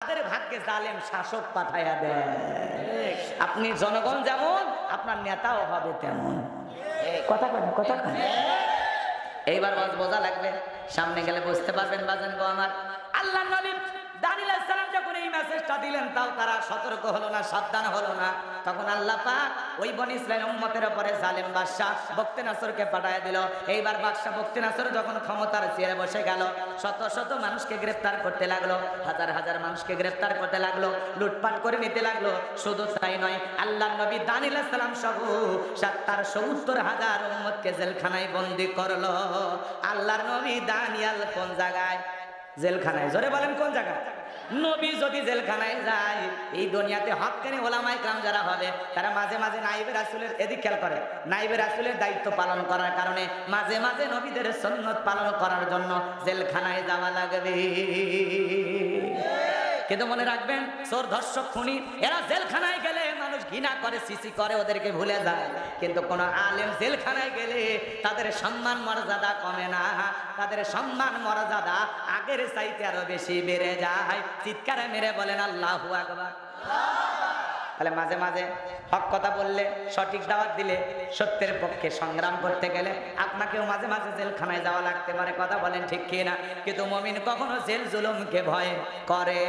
তাদের ভাগ্যে জালেম শাসক পাঠাইয়া দেয়। আপনি জনগণ যেমন আপনার নেতাও হবে তেমন। কথা কেন কথা কেন? এইবার বোঝা লাগবে, সামনে গেলে বুঝতে পারবেন বাজান গো আমার। আল্লাহ নবী দানিয়েল আলাইহিস সালাম যখন এই মেসেজটা দিলেন, তাও তারা সতর্ক হলো না, সাবধান হলো না। তখন আল্লাহ পাক ওই বনি ইসরাইল উম্মতের উপরে জালেম বাদশা বখতিয়ানসরকে পাঠায় দিল। এইবার বাদশা বখতিয়ানসর যখন ক্ষমতার চেয়ারে বসে গেল, শত শত মানুষকে গ্রেফতার করতে লাগলো, হাজার হাজার মানুষকে গ্রেফতার করতে লাগলো, লুটপাট করে নিতে লাগলো। শুধু তাই নয়, আল্লাহ নবী দানিয়েল আলাইহিস সালাম সহ 70,000 উম্মতকে জেলখানায় বন্দী করলো। আল্লাহর নবী দানিয়েল কোন জায়গায়? জেলখানায়। জোরে বলেন কোন জায়গায়? নবী যদি জেলখানায় যায়, এই দুনিয়াতে হক্কানি ওলামায়ে কেরাম যারা হবে, তারা মাঝে মাঝে নাইবে রাসূলের, এদিক খেয়াল করে, নাইবে রাসূলের দায়িত্ব পালন করার কারণে মাঝে মাঝে নবীদের সুন্নাত পালন করার জন্য জেলখানায় যাওয়া লাগবে। কিন্তু মনে রাখবেন, চোর ধর্ষক খুনি এরা জেলখানায় গেলে মানুষ ঘৃণা করে, সিসি করে, ওদেরকে ভুলে যায়। কিন্তু কোন আলেম জেলখানায় গেলে তাদের সম্মান মর্যাদা কমে না, তাদের সম্মান মর্যাদা আগের চাইতে আরো বেশি বেড়ে যায়। চিৎকারে মেরে বলেন আল্লাহু আকবার। তাহলে মাঝে মাঝে হক কথা বললে, সঠিক দাওয়াত দিলে, সত্যের পক্ষে সংগ্রাম করতে গেলে আপনাকেও মাঝে মাঝে জেলখানায় যাওয়া লাগতে পারে। কথা বলেন ঠিক কিনা? কিন্তু মুমিন কখনো জেল জুলুমকে ভয় করে